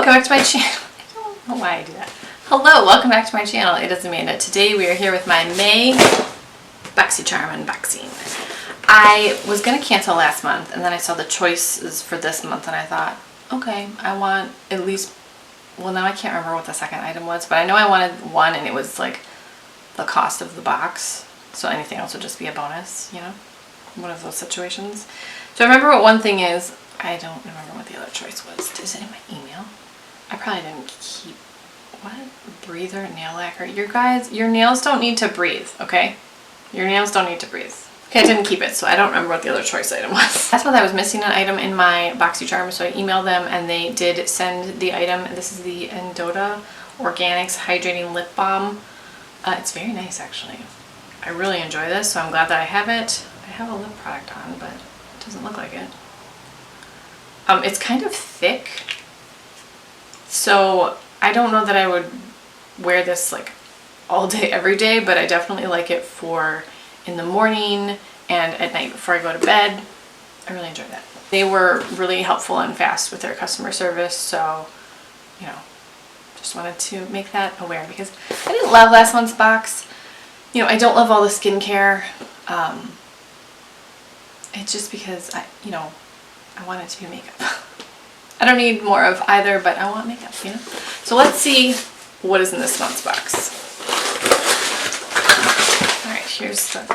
welcome back to my channel. I don't know why I do that. Hello, welcome back to my channel. It is Amanda. Today we are here with my May Boxycharm unboxing. I was going to cancel last month and then I saw the choices for this month and I thought, okay, I want at least, well now I can't remember what the second item was, but I know I wanted one and it was like the cost of the box. So anything else would just be a bonus, you know? One of those situations. So I remember what one thing is. I don't remember what the other choice was. Is it in my email? I probably didn't keep, what? Breather, nail lacquer. Your nails don't need to breathe, okay? Your nails don't need to breathe. Okay, I didn't keep it, so I don't remember what the other choice item was. Last month I was missing an item in my Boxycharm, so I emailed them and they did send the item. This is the Endota Organics Hydrating Lip Balm. It's very nice, actually. I really enjoy this, so I'm glad that I have it. I have a lip product on, but it doesn't look like it. It's kind of thick, so I don't know that I would wear this like all day, every day, but I definitely like it for in the morning and at night before I go to bed. I really enjoy that. They were really helpful and fast with their customer service, so, you know, just wanted to make that aware because I didn't love last month's box. You know, I don't love all the skincare. It's just because I want it to be makeup. I don't need more of either, but I want makeup, you know? So let's see what is in this month's box. Alright, here's the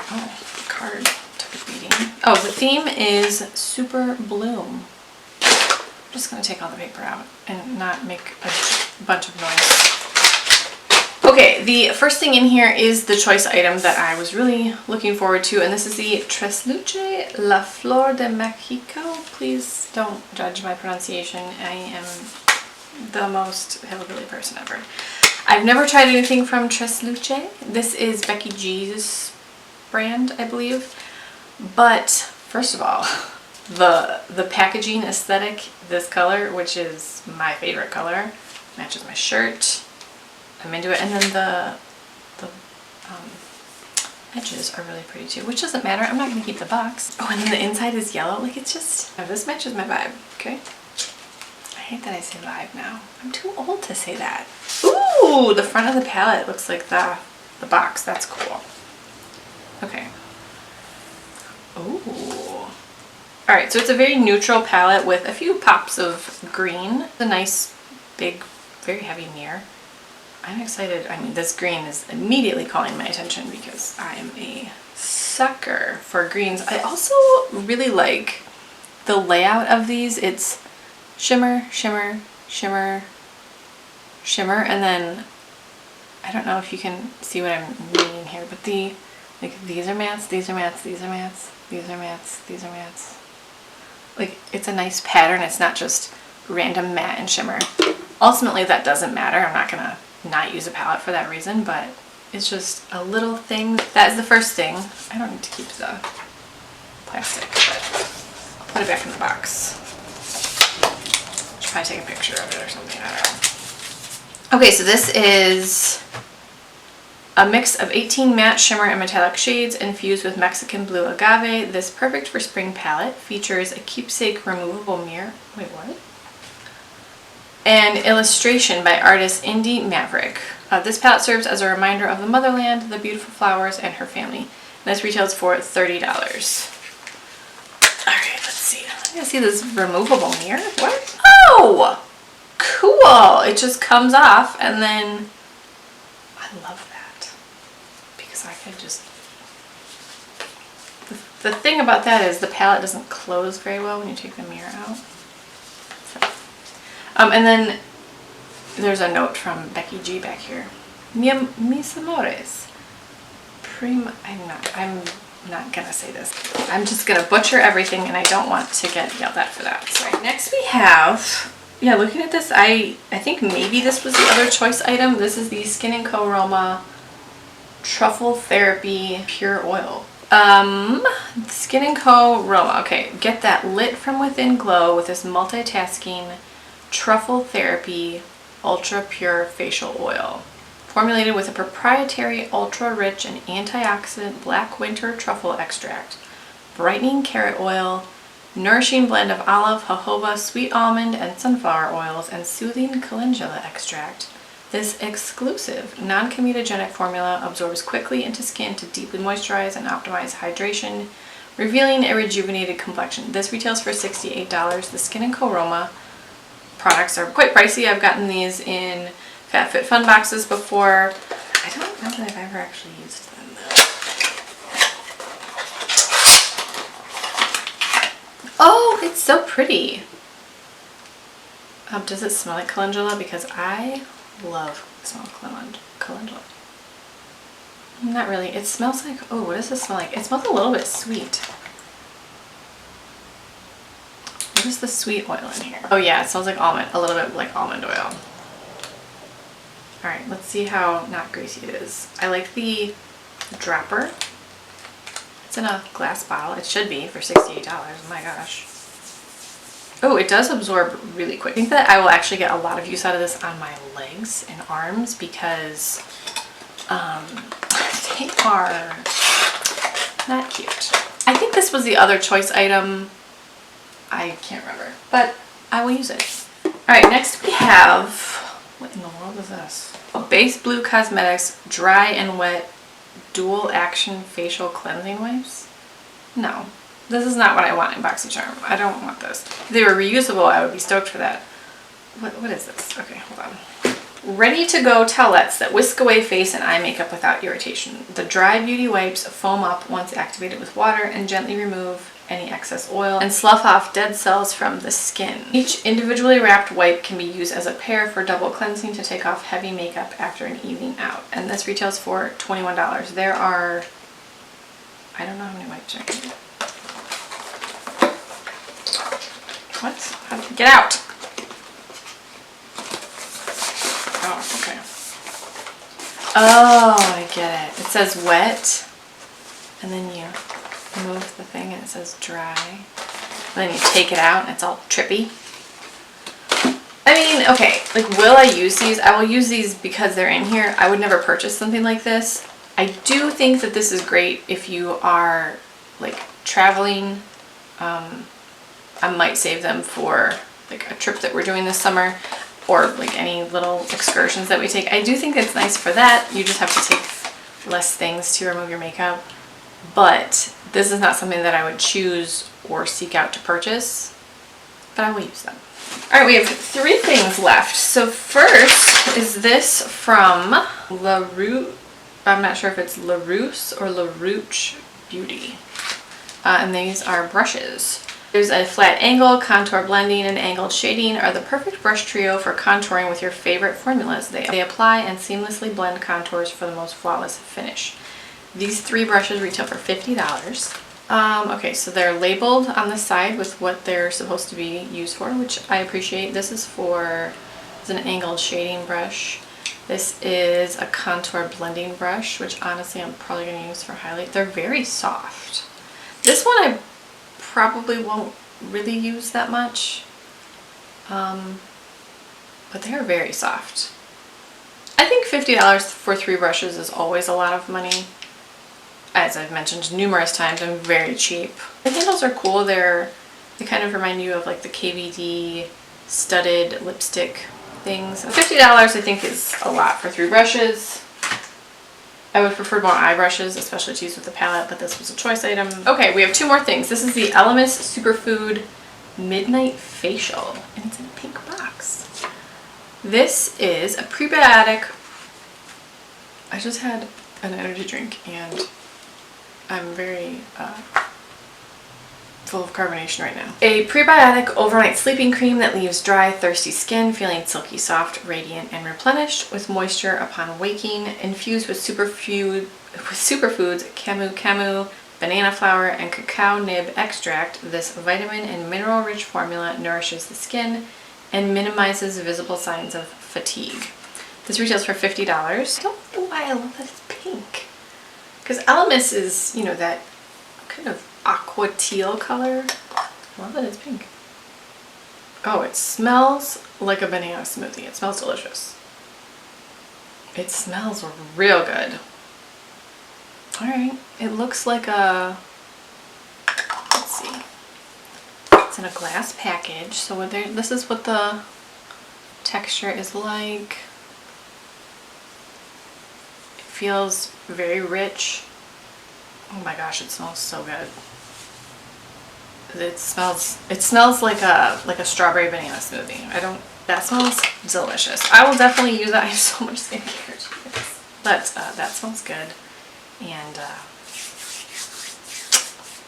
card. Took a beating. Oh, the theme is Super Bloom. I'm just going to take all the paper out and not make a bunch of noise. Okay, the first thing in here is the choice item that I was really looking forward to, and this is the Truffle La Flor de Mexico. Please don't judge my pronunciation. I am the most hillbilly person ever. I've never tried anything from Truffle. This is Becky G's brand, I believe. But first of all, the packaging aesthetic, this color, which is my favorite color, matches my shirt. I'm into it, and then the edges are really pretty too, which doesn't matter. I'm not going to keep the box. Oh, and then the inside is yellow. Like, it's just, oh, this matches my vibe, okay? I hate that I say vibe now. I'm too old to say that. Ooh, the front of the palette looks like the box. That's cool. Okay. Ooh. Alright, so it's a very neutral palette with a few pops of green. A nice, big, very heavy mirror. I'm excited. I mean, this green is immediately calling my attention because I am a sucker for greens. I also really like the layout of these. It's shimmer, shimmer, shimmer, shimmer, and then I don't know if you can see what I'm meaning here, but these are mattes, these are mattes, these are mattes, these are mattes, these are mattes. Like, it's a nice pattern. It's not just random matte and shimmer. Ultimately, that doesn't matter. I'm not gonna not use a palette for that reason, but it's just a little thing. That is the first thing. I don't need to keep the plastic, but I'll put it back in the box. Should probably take a picture of it or something. I don't know. Okay, so this is a mix of 18 matte, shimmer, and metallic shades infused with Mexican blue agave. This perfect for spring palette features a keepsake removable mirror. Wait, what? An illustration by artist Indy Maverick. This palette serves as a reminder of the motherland, the beautiful flowers, and her family. And this retails for $30. Alright, let's see. I'm gonna see this removable mirror. What? Oh! Cool! It just comes off and then I love that. Because I could just... The thing about that is the palette doesn't close very well when you take the mirror out. And then there's a note from Becky G back here. Mis amores. I'm not gonna say this. I'm just gonna butcher everything and I don't want to get yelled at for that. So next we have, yeah, looking at this, I think maybe this was the other choice item. This is the Enco Roma Truffle Therapy Pure Oil. Enco Roma. Okay, get that lit from within glow with this multitasking Truffle Therapy Ultra Pure Facial Oil. Formulated with a proprietary ultra-rich and antioxidant black winter truffle extract, brightening carrot oil, nourishing blend of olive, jojoba, sweet almond, and sunflower oils, and soothing calendula extract. This exclusive, non-comedogenic formula absorbs quickly into skin to deeply moisturize and optimize hydration, revealing a rejuvenated complexion. This retails for $68. The Skin & Co. Roma products are quite pricey. I've gotten these in FabFitFun boxes before. I don't know that I've ever actually used them though. Oh, it's so pretty. Does it smell like calendula? Because I love the smell of calendula. Not really. It smells like, oh, what does this smell like? It smells a little bit sweet. What is the sweet oil in here? Oh yeah, it smells like almond, a little bit like almond oil. Alright, let's see how not greasy it is. I like the dropper. It's in a glass bottle. It should be for $68. Oh my gosh. Oh, it does absorb really quick. I think that I will actually get a lot of use out of this on my legs and arms because they are not cute. I think this was the other choice item. I can't remember, but I will use it. Alright, next we have, what in the world is this? Base Blue Cosmetics Dry and Wet Dual Action Facial Cleansing Wipes. No, this is not what I want in Boxycharm. I don't want this. If they were reusable, I would be stoked for that. What is this? Okay, hold on. Ready to go towelettes that whisk away face and eye makeup without irritation. The dry beauty wipes foam up once activated with water and gently remove any excess oil and slough off dead cells from the skin. Each individually wrapped wipe can be used as a pair for double cleansing to take off heavy makeup after an evening out. And this retails for $21. There are, I don't know how many wipes are in here. What? Get out! Oh, okay. Oh, I get it. It says wet, and then you move the thing and it says dry. And then you take it out and it's all trippy. I mean, okay, like will I use these? I will use these because they're in here. I would never purchase something like this. I do think that this is great if you are like traveling. I might save them for like a trip that we're doing this summer or like any little excursions that we take. I do think it's nice for that. You just have to take less things to remove your makeup. But this is not something that I would choose or seek out to purchase, but I will use them. All right, we have 3 things left. So first is this from La Roux. I'm not sure if it's La Rousse or La Rouche Beauty. And these are brushes. There's a flat angle, contour blending, and angled shading are the perfect brush trio for contouring with your favorite formulas. They apply and seamlessly blend contours for the most flawless finish. These 3 brushes retail for $50. Okay, so they're labeled on the side with what they're supposed to be used for, which I appreciate. This is it's an angled shading brush. This is a contour blending brush, which honestly I'm probably going to use for highlight. They're very soft. This one I probably won't really use that much, but they are very soft. I think $50 for 3 brushes is always a lot of money. As I've mentioned numerous times, I'm very cheap. The handles are cool. They kind of remind you of like the KVD studded lipstick things. $50 I think is a lot for 3 brushes. I would prefer more eye brushes, especially to use with the palette, but this was a choice item. Okay, we have 2 more things. This is the Elemis Superfood Midnight Facial, and it's in a pink box. This is a prebiotic. I just had an energy drink and I'm very full of carbonation right now. A prebiotic overnight sleeping cream that leaves dry, thirsty skin feeling silky soft, radiant, and replenished with moisture upon waking, infused with superfoods camu camu, banana flower, and cacao nib extract. This vitamin and mineral rich formula nourishes the skin and minimizes visible signs of fatigue. This retails for $50. I don't know why I love that it's pink. Because Elemis is, you know, that kind of aqua teal color. I love that it's pink. Oh, it smells like a banana smoothie. It smells delicious. It smells real good. Alright, it looks like a, let's see. It's in a glass package, so this is what the texture is like. It feels very rich. Oh my gosh, it smells so good. It smells like a strawberry banana smoothie. That smells delicious. I will definitely use that. I have so much skincare to use. But that smells good. And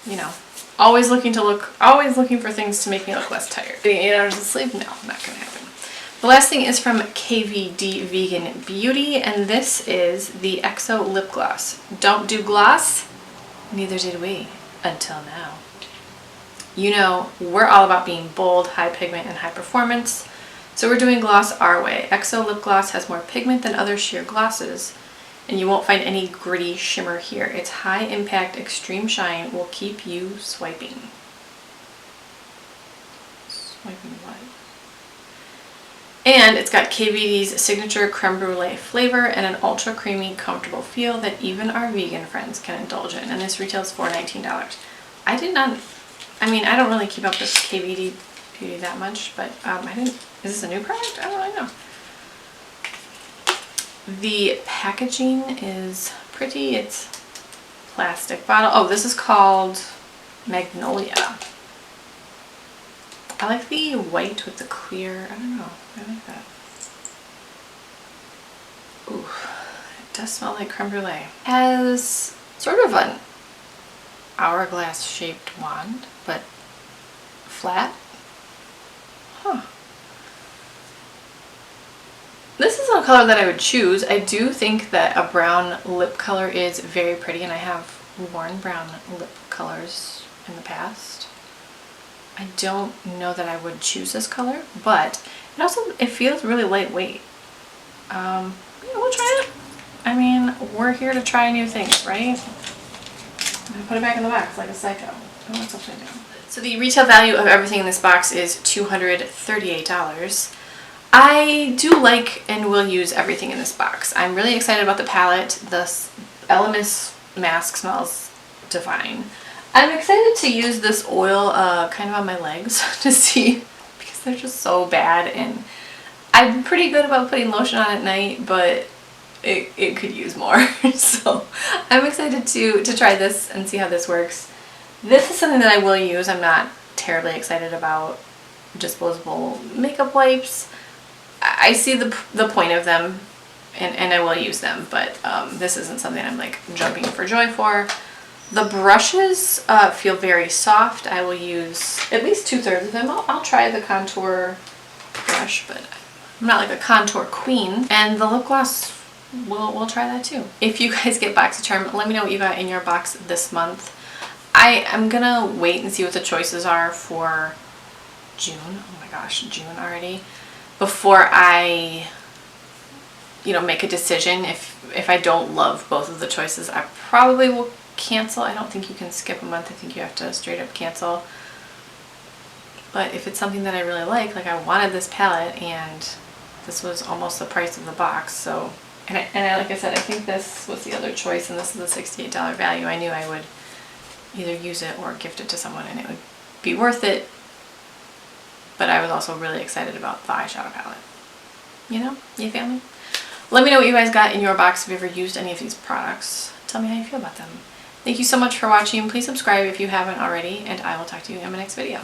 you know, always looking for things to make me look less tired. Getting 8 hours of sleep? No, not gonna happen. The last thing is from KVD Vegan Beauty, and this is the Exo Lip Gloss. Don't do gloss? Neither did we, until now. You know, we're all about being bold, high pigment, and high performance, so we're doing gloss our way. Exo Lip Gloss has more pigment than other sheer glosses, and you won't find any gritty shimmer here. Its high impact extreme shine will keep you swiping. Swiping what? And it's got KVD's signature creme brulee flavor and an ultra creamy, comfortable feel that even our vegan friends can indulge in. And this retails for $19. I don't really keep up with KVD Beauty that much, but is this a new product? I don't really know. The packaging is pretty. It's plastic bottle. Oh, this is called Magnolia. I like the white with the clear. I don't know. I like that. Ooh, it does smell like creme brulee. Has sort of an hourglass shaped wand, but flat. Huh. This is a color that I would choose. I do think that a brown lip color is very pretty, and I have worn brown lip colors in the past. I don't know that I would choose this color, but it feels really lightweight. Yeah, we'll try it. I mean, we're here to try new things, right? I'm gonna put it back in the box like a psycho. Oh, it's upside down. So the retail value of everything in this box is $238. I do like and will use everything in this box. I'm really excited about the palette. The Elemis mask smells divine. I'm excited to use this oil kind of on my legs to see, because they're just so bad, and I'm pretty good about putting lotion on at night, but it could use more. So I'm excited to try this and see how this works. This is something that I will use. I'm not terribly excited about disposable makeup wipes. I see the point of them, and I will use them, but this isn't something I'm like jumping for joy for. The brushes feel very soft. I will use at least 2/3 of them. I'll try the contour brush, but I'm not like a contour queen. And the lip gloss, we'll try that too. If you guys get Boxycharm, let me know what you got in your box this month. I'm gonna wait and see what the choices are for June. Oh my gosh, June already. Before I, make a decision. If I don't love both of the choices, I probably will cancel. I don't think you can skip a month. I think you have to straight up cancel. But if it's something that I really like I wanted this palette, and this was almost the price of the box, so like I said, I think this was the other choice, and this is a $68 value. I knew I would either use it or gift it to someone, and it would be worth it. But I was also really excited about the eyeshadow palette. You family? Let me know what you guys got in your box if you've ever used any of these products. Tell me how you feel about them. Thank you so much for watching. Please subscribe if you haven't already, and I will talk to you in my next video.